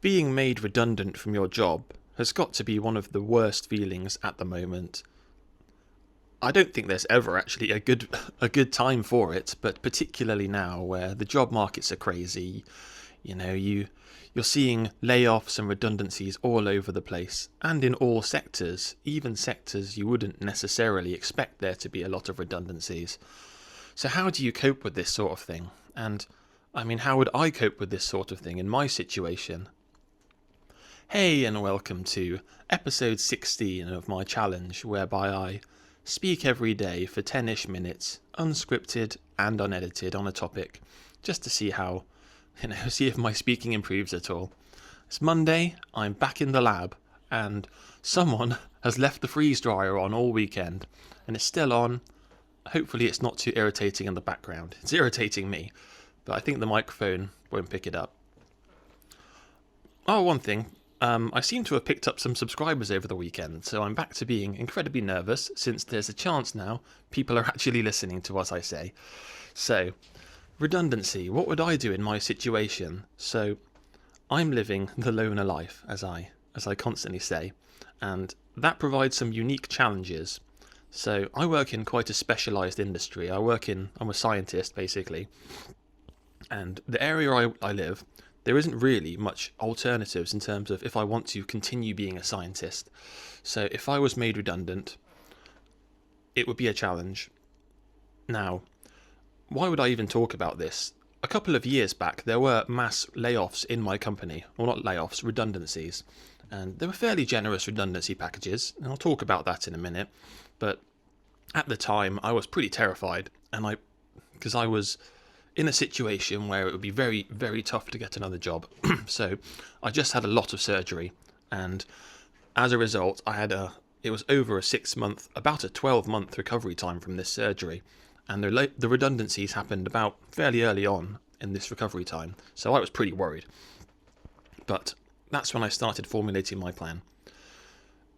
Being made redundant from your job has got to be one of the worst feelings at the moment. I don't think there's ever actually a good time for it, but particularly now where the job markets are crazy, you're seeing layoffs and redundancies all over the place and in all sectors, even sectors you wouldn't necessarily expect there to be a lot of redundancies. So how do you cope with this sort of thing? And I mean, how would I cope with this sort of thing in my situation? Hey, and welcome to episode 16 of my challenge, whereby I speak every day for 10-ish minutes, unscripted and unedited, on a topic, just to see how, see if my speaking improves at all. It's Monday, I'm back in the lab, and someone has left the freeze dryer on all weekend, and it's still on. Hopefully it's not too irritating in the background. It's irritating me, but I think the microphone won't pick it up. Oh, one thing. I seem to have picked up some subscribers over the weekend, so I'm back to being incredibly nervous since there's a chance now people are actually listening to what I say. So, redundancy. What would I do in my situation? So, I'm living the loner life, as I constantly say, and that provides some unique challenges. So, I work in quite a specialised industry. I'm a scientist, basically, and the area I live, there isn't really much alternatives in terms of if I want to continue being a scientist. So if I was made redundant, it would be a challenge. Now, why would I even talk about this? A couple of years back, there were mass layoffs in my company. Well, not layoffs, redundancies. And there were fairly generous redundancy packages, and I'll talk about that in a minute. But at the time, I was pretty terrified, because I was in a situation where it would be very, very tough to get another job. So I just had a lot of surgery, and as a result, it was over a 6 month, about a 12-month recovery time from this surgery, and the redundancies happened about fairly early on in this recovery time, so I was pretty worried. But that's when I started formulating my plan.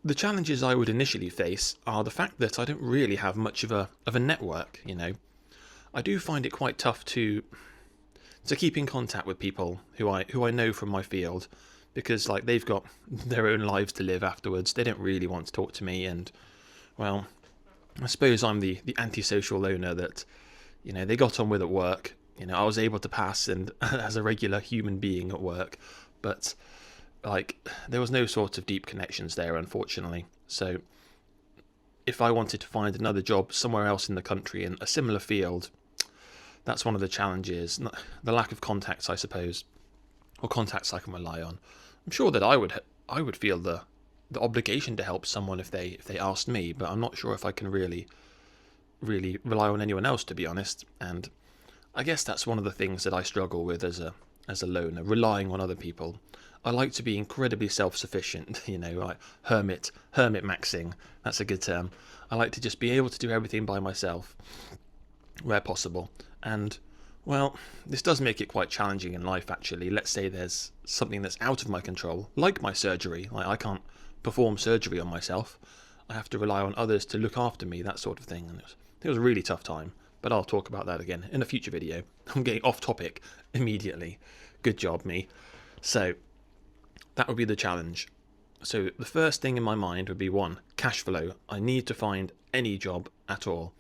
The challenges I would initially face are the fact that I don't really have much of a network, I do find it quite tough to keep in contact with people who I know from my field, because they've got their own lives to live afterwards. They don't really want to talk to me, and well, I suppose I'm the antisocial loner that they got on with at work. I was able to pass and as a regular human being at work, but there was no sort of deep connections there, unfortunately. So if I wanted to find another job somewhere else in the country in a similar field, that's one of the challenges, the lack of contacts, I suppose, or contacts I can rely on. I'm sure that I would feel the obligation to help someone if they asked me, but I'm not sure if I can really rely on anyone else, to be honest. And I guess that's one of the things that I struggle with as a loner, relying on other people. I like to be incredibly self-sufficient, like hermit maxing. That's a good term. I like to just be able to do everything by myself, where possible. And, well, this does make it quite challenging in life, actually. Let's say there's something that's out of my control, like my surgery. I can't perform surgery on myself. I have to rely on others to look after me, that sort of thing. And it was a really tough time, but I'll talk about that again in a future video. I'm getting off topic immediately. Good job, me. So, that would be the challenge. So the first thing in my mind would be, 1, cash flow. I need to find any job at all.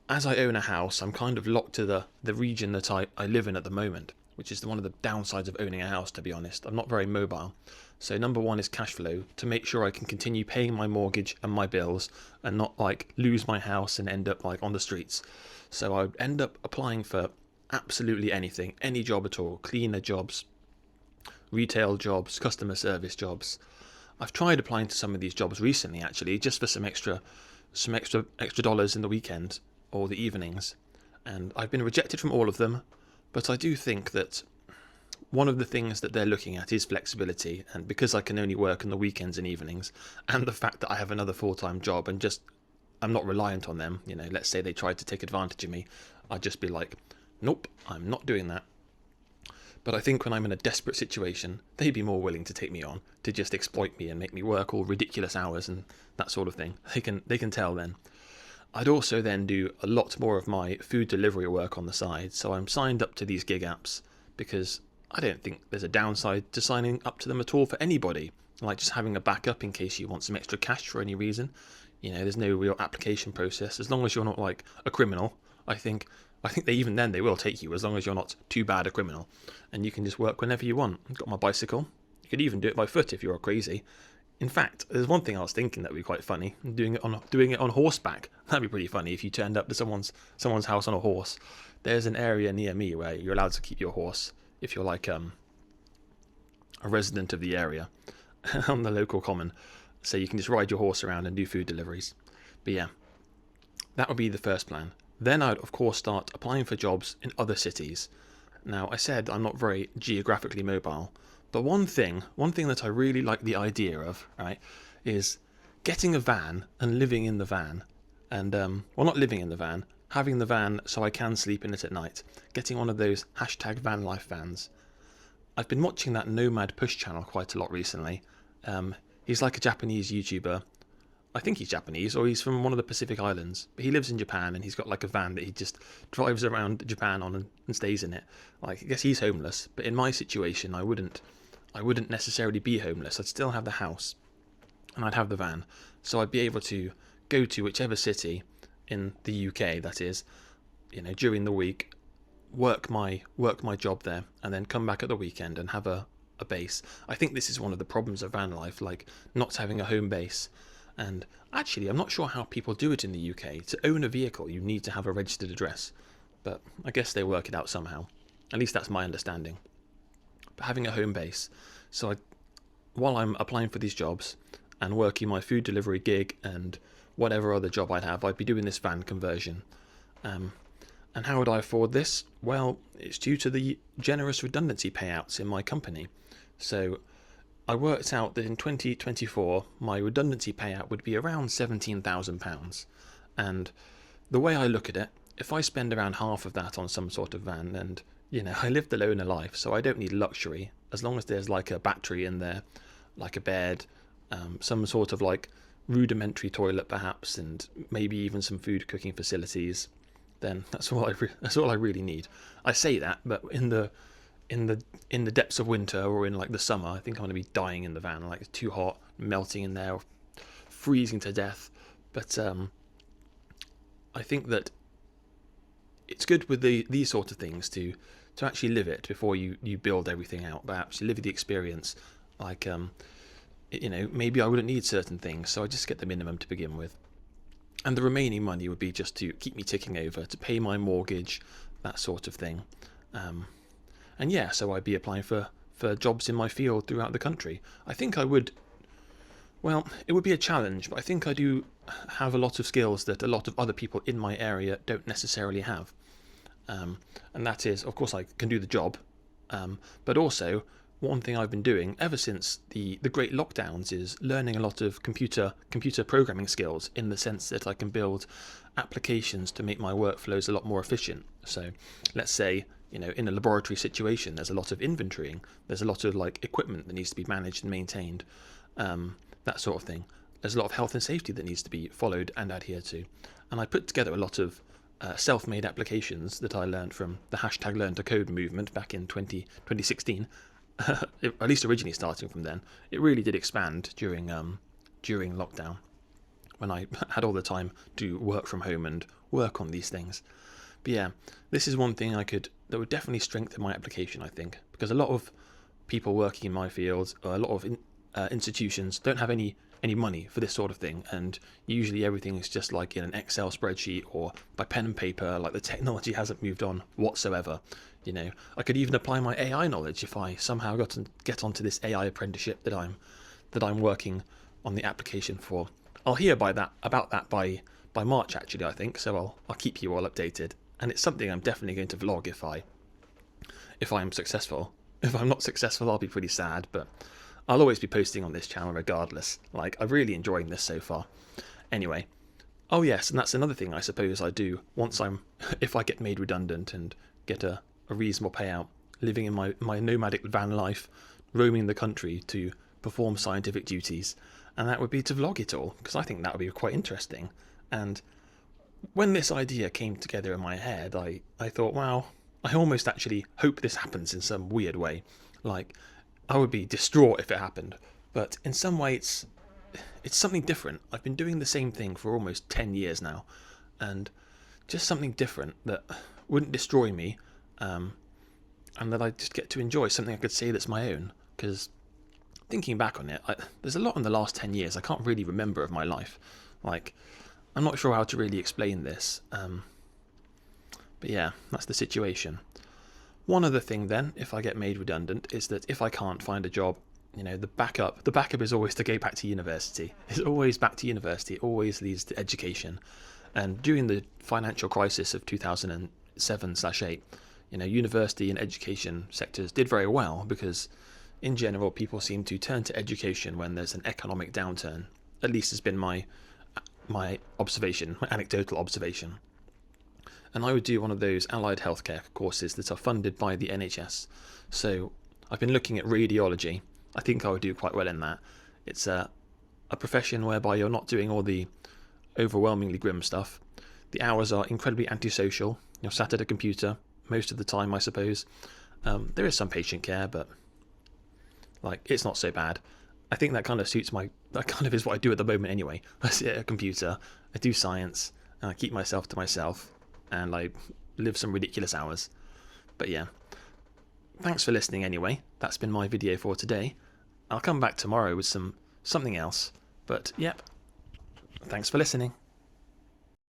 As I own a house, I'm kind of locked to the region that I live in at the moment, which is one of the downsides of owning a house, to be honest. I'm not very mobile. So number 1 is cash flow, to make sure I can continue paying my mortgage and my bills and not lose my house and end up on the streets. So I would end up applying for absolutely anything, any job at all, cleaner jobs, retail jobs, customer service jobs. I've tried applying to some of these jobs recently, actually, just for some extra dollars in the weekend or the evenings, and I've been rejected from all of them. But I do think that one of the things that they're looking at is flexibility, and because I can only work on the weekends and evenings, and the fact that I have another full-time job and I'm not reliant on them, let's say they tried to take advantage of me, I'd just be like, nope, I'm not doing that. But I think when I'm in a desperate situation, they'd be more willing to take me on, to just exploit me and make me work all ridiculous hours and that sort of thing. They can tell then. I'd also then do a lot more of my food delivery work on the side, so I'm signed up to these gig apps because I don't think there's a downside to signing up to them at all for anybody. Like just having a backup in case you want some extra cash for any reason. There's no real application process as long as you're not like a criminal. I think they will take you as long as you're not too bad a criminal, and you can just work whenever you want. I've got my bicycle. You could even do it by foot if you're crazy. In fact, there's one thing I was thinking that would be quite funny: doing it on horseback. That'd be pretty funny if you turned up to someone's house on a horse. There's an area near me where you're allowed to keep your horse if you're like a resident of the area on the local common. So you can just ride your horse around and do food deliveries. But yeah, that would be the first plan. Then I'd of course start applying for jobs in other cities. Now I said I'm not very geographically mobile, but one thing that I really like the idea of, right, is getting a van and living in the van. And not living in the van, having the van so I can sleep in it at night. Getting one of those #van life vans. I've been watching that Nomad Push channel quite a lot recently. He's like a Japanese YouTuber. I think he's Japanese, or he's from one of the Pacific Islands. But he lives in Japan, and he's got like a van that he just drives around Japan on and stays in it. Like, I guess he's homeless, but in my situation, I wouldn't necessarily be homeless. I'd still have the house, and I'd have the van, so I'd be able to go to whichever city in the UK that is, during the week, work my job there, and then come back at the weekend and have a base. I think this is one of the problems of van life, like not having a home base. And actually, I'm not sure how people do it in the UK. To own a vehicle, you need to have a registered address, but I guess they work it out somehow. At least that's my understanding. But having a home base, so while I'm applying for these jobs and working my food delivery gig and whatever other job I'd be doing this van conversion. And how would I afford this? Well, it's due to the generous redundancy payouts in my company. So I worked out that in 2024, my redundancy payout would be around £17,000. And the way I look at it, if I spend around half of that on some sort of van, and, I live the loner life, so I don't need luxury, as long as there's like a battery in there, like a bed, some sort of like rudimentary toilet perhaps, and maybe even some food cooking facilities, then that's all I really need. I say that, but in the depths of winter or in like the summer, I think I'm going to be dying in the van. Like, it's too hot, melting in there, freezing to death. But I think that it's good with these sort of things to actually live it before you build everything out, but actually live the experience. Like, maybe I wouldn't need certain things, so I just get the minimum to begin with. And the remaining money would be just to keep me ticking over, to pay my mortgage, that sort of thing. And yeah, so I'd be applying for jobs in my field throughout the country. I think I would, well, it would be a challenge, but I think I do have a lot of skills that a lot of other people in my area don't necessarily have. And that is, of course, I can do the job, but also one thing I've been doing ever since the great lockdowns is learning a lot of computer programming skills, in the sense that I can build applications to make my workflows a lot more efficient. So let's say, in a laboratory situation, there's a lot of inventorying, there's a lot of like equipment that needs to be managed and maintained, that sort of thing. There's a lot of health and safety that needs to be followed and adhered to. And I put together a lot of self-made applications that I learned from the #LearnToCode movement back in 2016. At least originally starting from then. It really did expand during lockdown, when I had all the time to work from home and work on these things. But yeah, this is one thing that would definitely strengthen my application, I think, because a lot of people working in my field, or a lot of institutions, don't have any money for this sort of thing, and usually everything is just like in an Excel spreadsheet or by pen and paper. Like, the technology hasn't moved on whatsoever. I could even apply my AI knowledge if I somehow got to get onto this AI apprenticeship that I'm working on the application for. I'll hear about that by March, actually, I think. So I'll keep you all updated, and it's something I'm definitely going to vlog if I am successful. If I'm not successful, I'll be pretty sad, but I'll always be posting on this channel regardless. Like, I'm really enjoying this so far. Anyway, oh yes, and that's another thing I suppose I do once if I get made redundant and get a reasonable payout, living in my nomadic van life, roaming the country to perform scientific duties, and that would be to vlog it all, because I think that would be quite interesting. And when this idea came together in my head, I thought, wow, I almost actually hope this happens in some weird way. Like, I would be distraught if it happened, but in some way it's something different. I've been doing the same thing for almost 10 years now, and just something different that wouldn't destroy me, and that I just get to enjoy, something I could say that's my own. Because thinking back on it, there's a lot in the last 10 years I can't really remember of my life. Like, I'm not sure how to really explain this, but yeah, that's the situation. One other thing then, if I get made redundant, is that if I can't find a job, the backup is always to go back to university. It's always back to university. It always leads to education. And during the financial crisis of 2007/8, university and education sectors did very well because, in general, people seem to turn to education when there's an economic downturn. At least has been my observation, my anecdotal observation. And I would do one of those allied healthcare courses that are funded by the NHS. So I've been looking at radiology. I think I would do quite well in that. It's a profession whereby you're not doing all the overwhelmingly grim stuff. The hours are incredibly antisocial. You're sat at a computer most of the time, I suppose. There is some patient care, but it's not so bad. I think that kind of that kind of is what I do at the moment anyway. I sit at a computer, I do science, and I keep myself to myself, and I live some ridiculous hours. But yeah, thanks for listening anyway. That's been my video for today. I'll come back tomorrow with something else. But yep, thanks for listening.